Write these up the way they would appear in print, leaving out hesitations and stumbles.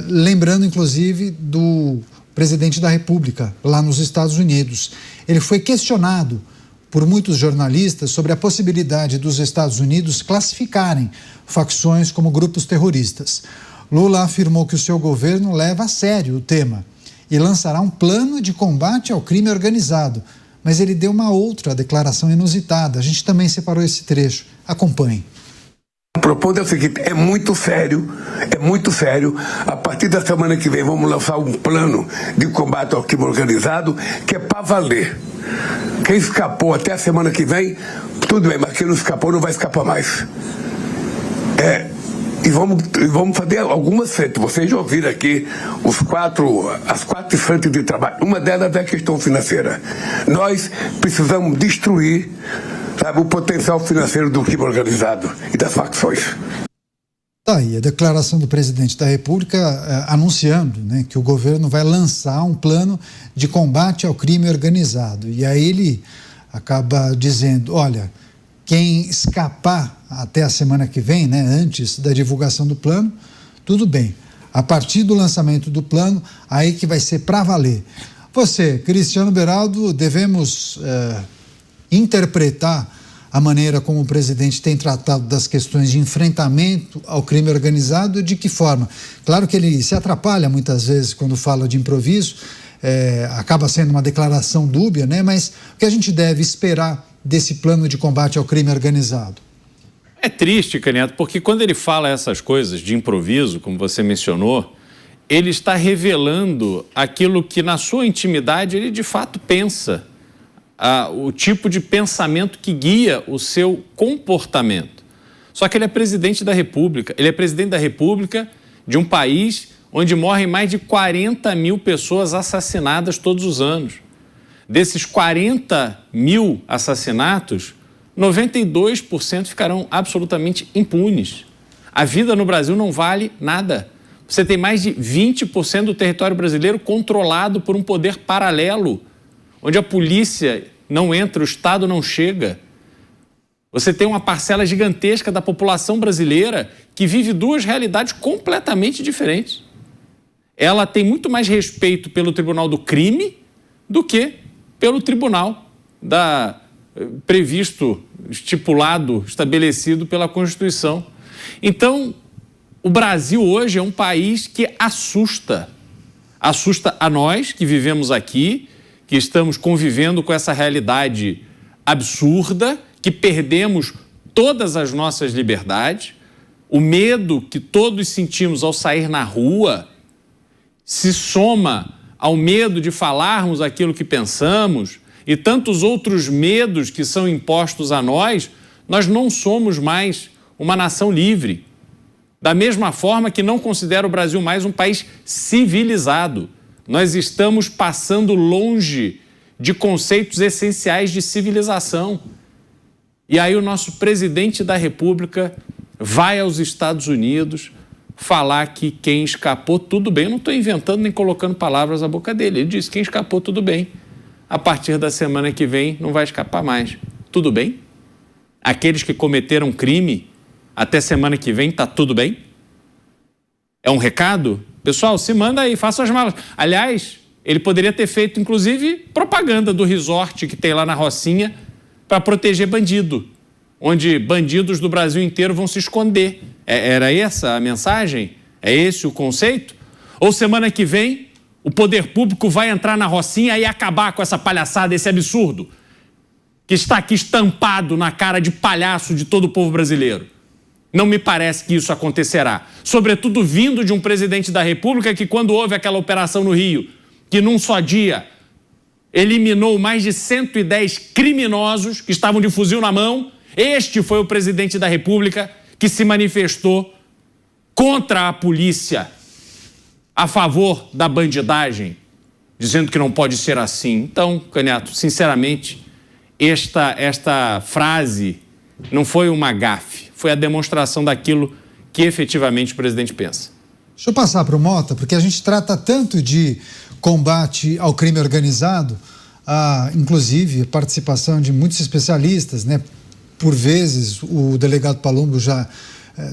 lembrando inclusive do presidente da República lá nos Estados Unidos. Ele foi questionado por muitos jornalistas sobre a possibilidade dos Estados Unidos classificarem facções como grupos terroristas. Lula afirmou que o seu governo leva a sério o tema e lançará um plano de combate ao crime organizado. Mas ele deu uma outra declaração inusitada. A gente também separou esse trecho. Acompanhe. Propondo é o seguinte, é muito sério. A partir da semana que vem vamos lançar um plano de combate ao crime organizado que é para valer. Quem escapou até a semana que vem, tudo bem, mas quem não escapou não vai escapar mais. E vamos fazer algumas frentes. Vocês já ouviram aqui as quatro frentes de trabalho. Uma delas é a questão financeira. Nós precisamos destruir, o potencial financeiro do crime organizado e das facções. Tá aí a declaração do presidente da República anunciando, né, que o governo vai lançar um plano de combate ao crime organizado. E aí ele acaba dizendo, olha, quem escapar até a semana que vem, né, antes da divulgação do plano, tudo bem. A partir do lançamento do plano, aí que vai ser para valer. Você, Cristiano Beraldo, devemos interpretar a maneira como o presidente tem tratado das questões de enfrentamento ao crime organizado, de que forma? Claro que ele se atrapalha muitas vezes quando fala de improviso, acaba sendo uma declaração dúbia, né? Mas o que a gente deve esperar desse plano de combate ao crime organizado? É triste, Caneto, porque quando ele fala essas coisas de improviso, como você mencionou, ele está revelando aquilo que na sua intimidade ele de fato pensa, o tipo de pensamento que guia o seu comportamento. Só que ele é presidente da República, de um país onde morrem mais de 40 mil pessoas assassinadas todos os anos. Desses 40 mil assassinatos, 92% ficarão absolutamente impunes. A vida no Brasil não vale nada. Você tem mais de 20% do território brasileiro controlado por um poder paralelo, onde a polícia não entra, o Estado não chega. Você tem uma parcela gigantesca da população brasileira que vive duas realidades completamente diferentes. Ela tem muito mais respeito pelo Tribunal do Crime do que pelo Tribunal previsto, estipulado, estabelecido pela Constituição. Então, o Brasil hoje é um país que assusta a nós que vivemos aqui, que estamos convivendo com essa realidade absurda, que perdemos todas as nossas liberdades. O medo que todos sentimos ao sair na rua se soma ao medo de falarmos aquilo que pensamos e tantos outros medos que são impostos a nós. Nós não somos mais uma nação livre. Da mesma forma que não considero o Brasil mais um país civilizado. Nós estamos passando longe de conceitos essenciais de civilização. E aí o nosso presidente da República vai aos Estados Unidos falar que quem escapou, tudo bem. Eu não estou inventando nem colocando palavras na boca dele. Ele disse, quem escapou, tudo bem. A partir da semana que vem não vai escapar mais. Tudo bem? Aqueles que cometeram crime, até semana que vem, tá tudo bem? É um recado? Pessoal, se manda aí, faça as malas. Aliás, ele poderia ter feito, inclusive, propaganda do resort que tem lá na Rocinha para proteger bandido, onde bandidos do Brasil inteiro vão se esconder. Era essa a mensagem? É esse o conceito? Ou semana que vem, o poder público vai entrar na Rocinha e acabar com essa palhaçada, esse absurdo, que está aqui estampado na cara de palhaço de todo o povo brasileiro? Não me parece que isso acontecerá. Sobretudo vindo de um presidente da República que, quando houve aquela operação no Rio, que num só dia eliminou mais de 110 criminosos que estavam de fuzil na mão, este foi o presidente da República que se manifestou contra a polícia, a favor da bandidagem, dizendo que não pode ser assim. Então, Caneto, sinceramente, esta frase não foi uma gafe, foi a demonstração daquilo que efetivamente o presidente pensa. Deixa eu passar para o Mota, porque a gente trata tanto de combate ao crime organizado, inclusive a participação de muitos especialistas, né? Por vezes, o delegado Palumbo já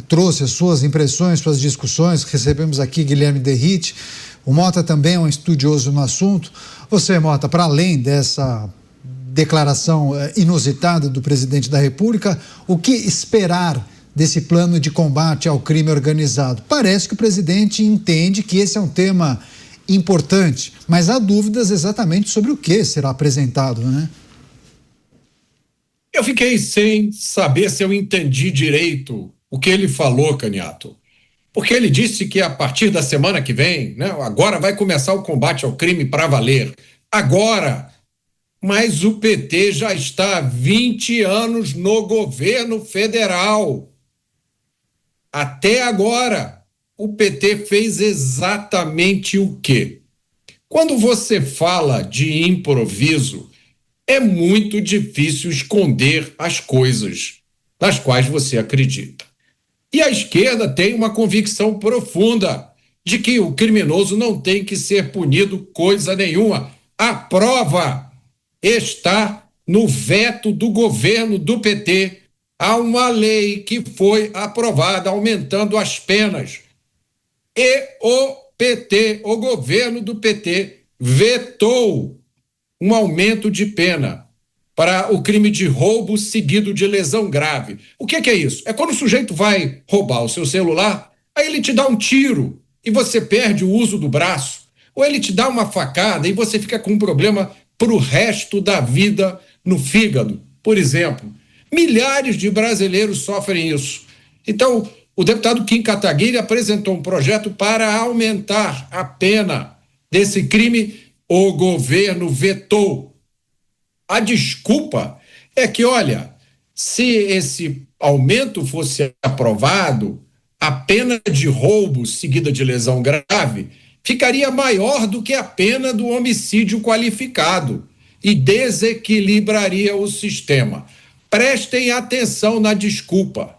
trouxe as suas impressões, suas discussões. Recebemos aqui Guilherme Derrite. O Mota também é um estudioso no assunto. Você, Mota, para além dessa declaração inusitada do presidente da República, o que esperar desse plano de combate ao crime organizado? Parece que o presidente entende que esse é um tema importante, mas há dúvidas exatamente sobre o que será apresentado, né? Eu fiquei sem saber se eu entendi direito o que ele falou, Caniato. Porque ele disse que a partir da semana que vem, né, agora vai começar o combate ao crime para valer. Agora! Mas o PT já está há 20 anos no governo federal. Até agora, o PT fez exatamente o quê? Quando você fala de improviso, é muito difícil esconder as coisas nas quais você acredita. E a esquerda tem uma convicção profunda de que o criminoso não tem que ser punido coisa nenhuma. A prova está no veto do governo do PT a uma lei que foi aprovada aumentando as penas. E o PT, o governo do PT, vetou um aumento de pena para o crime de roubo seguido de lesão grave. O que é isso? É quando o sujeito vai roubar o seu celular, aí ele te dá um tiro e você perde o uso do braço, ou ele te dá uma facada e você fica com um problema para o resto da vida no fígado, por exemplo. Milhares de brasileiros sofrem isso. Então, o deputado Kim Kataguiri apresentou um projeto para aumentar a pena desse crime. O governo vetou. A desculpa é que, olha, se esse aumento fosse aprovado, a pena de roubo seguida de lesão grave ficaria maior do que a pena do homicídio qualificado e desequilibraria o sistema. Prestem atenção na desculpa.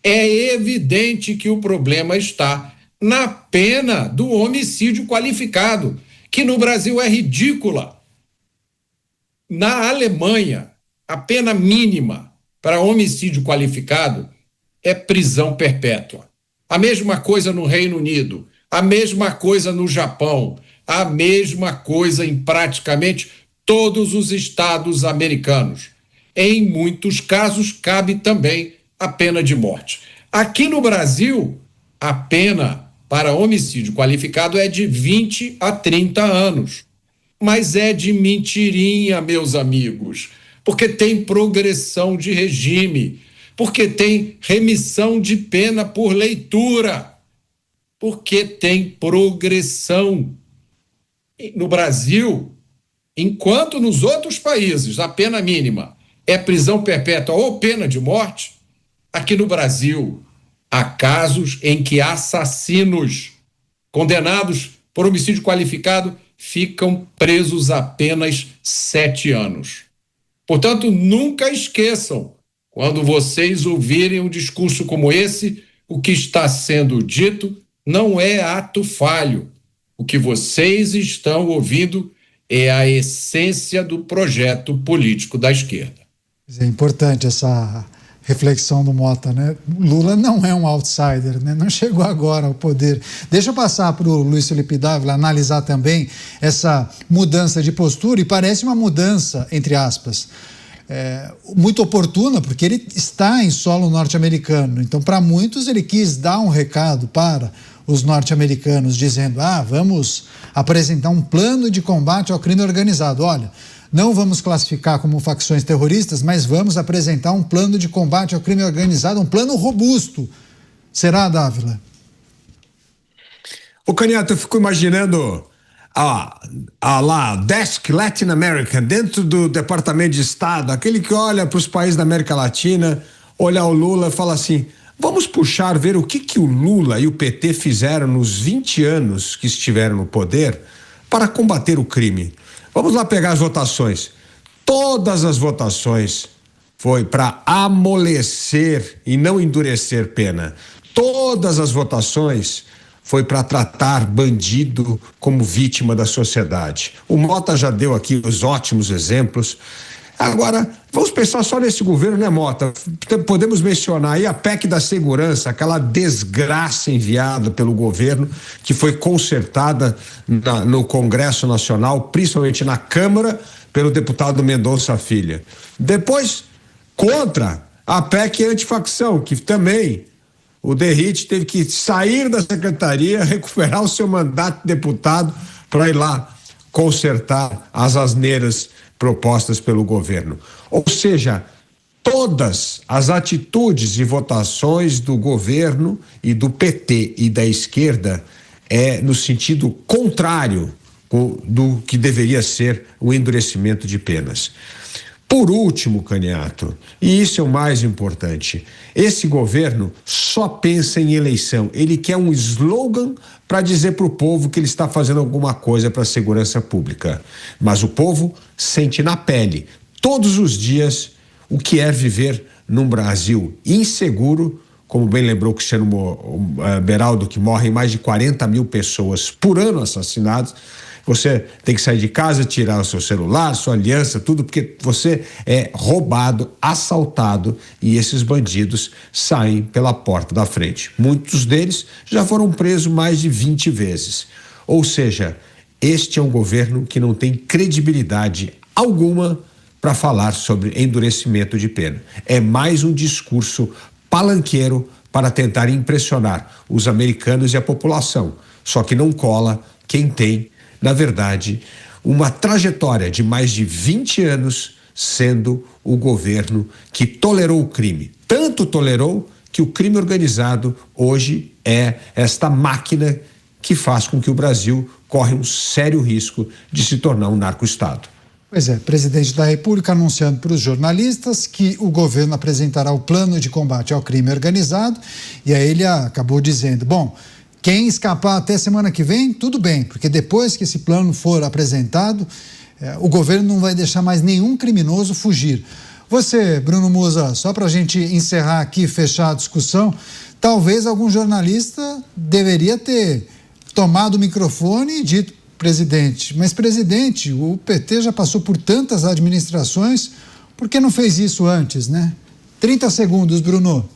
É evidente que o problema está na pena do homicídio qualificado, que no Brasil é ridícula. Na Alemanha, a pena mínima para homicídio qualificado é prisão perpétua. A mesma coisa no Reino Unido, a mesma coisa no Japão, a mesma coisa em praticamente todos os estados americanos. Em muitos casos, cabe também a pena de morte. Aqui no Brasil, a pena para homicídio qualificado é de 20 a 30 anos. Mas é de mentirinha, meus amigos, porque tem progressão de regime, porque tem remissão de pena por leitura, porque tem progressão. No Brasil, enquanto nos outros países a pena mínima é prisão perpétua ou pena de morte, aqui no Brasil há casos em que assassinos condenados por homicídio qualificado ficam presos apenas 7 anos. Portanto, nunca esqueçam, quando vocês ouvirem um discurso como esse, o que está sendo dito não é ato falho. O que vocês estão ouvindo é a essência do projeto político da esquerda. É importante essa reflexão do Mota, né? Lula não é um outsider, né? Não chegou agora ao poder. Deixa eu passar para o Luiz Felipe Dávila analisar também essa mudança de postura, e parece uma mudança, entre aspas, muito oportuna, porque ele está em solo norte-americano. Então, para muitos, ele quis dar um recado para os norte-americanos, dizendo: vamos apresentar um plano de combate ao crime organizado. Olha, não vamos classificar como facções terroristas, mas vamos apresentar um plano de combate ao crime organizado, um plano robusto. Será, Dávila? Ô, Caniato, eu fico imaginando lá, Desk Latin America, dentro do Departamento de Estado, aquele que olha para os países da América Latina, olha o Lula e fala assim: vamos puxar, ver o que o Lula e o PT fizeram nos 20 anos que estiveram no poder para combater o crime. Vamos lá pegar as votações. Todas as votações foi para amolecer e não endurecer pena. Todas as votações foi para tratar bandido como vítima da sociedade. O Mota já deu aqui os ótimos exemplos. Agora, vamos pensar só nesse governo, né, Mota? Podemos mencionar aí a PEC da segurança, aquela desgraça enviada pelo governo, que foi consertada no Congresso Nacional, principalmente na Câmara, pelo deputado Mendonça Filho. Depois, contra a PEC antifacção, que também o Derrite teve que sair da secretaria, recuperar o seu mandato de deputado para ir lá consertar as asneiras propostas pelo governo. Ou seja, todas as atitudes e votações do governo e do PT e da esquerda é no sentido contrário do que deveria ser o endurecimento de penas. Por último, Caniato, e isso é o mais importante, esse governo só pensa em eleição. Ele quer um slogan para dizer para o povo que ele está fazendo alguma coisa para a segurança pública. Mas o povo sente na pele, todos os dias, o que é viver num Brasil inseguro, como bem lembrou o Cristiano Beraldo, que morrem mais de 40 mil pessoas por ano assassinadas. Você tem que sair de casa, tirar o seu celular, sua aliança, tudo, porque você é roubado, assaltado e esses bandidos saem pela porta da frente. Muitos deles já foram presos mais de 20 vezes. Ou seja, este é um governo que não tem credibilidade alguma para falar sobre endurecimento de pena. É mais um discurso palanqueiro para tentar impressionar os americanos e a população. Só que não cola quem tem, na verdade, uma trajetória de mais de 20 anos sendo o governo que tolerou o crime. Tanto tolerou que o crime organizado hoje é esta máquina que faz com que o Brasil corre um sério risco de se tornar um narco-estado. Pois é, presidente da República anunciando para os jornalistas que o governo apresentará o plano de combate ao crime organizado, e aí ele acabou dizendo, bom, quem escapar até semana que vem, tudo bem, porque depois que esse plano for apresentado, o governo não vai deixar mais nenhum criminoso fugir. Você, Bruno Musa, só para a gente encerrar aqui e fechar a discussão, talvez algum jornalista deveria ter tomado o microfone e dito, presidente, mas presidente, o PT já passou por tantas administrações, por que não fez isso antes, né? 30 segundos, Bruno.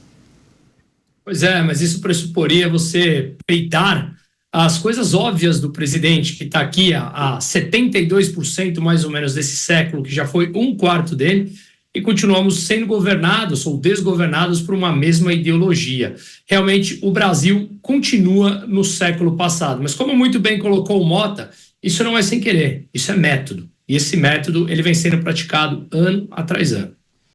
Pois é, mas isso pressuporia você peitar as coisas óbvias do presidente, que está aqui há 72% mais ou menos desse século, que já foi um quarto dele, e continuamos sendo governados ou desgovernados por uma mesma ideologia. Realmente, o Brasil continua no século passado. Mas como muito bem colocou o Mota, isso não é sem querer, isso é método. E esse método ele vem sendo praticado ano atrás ano.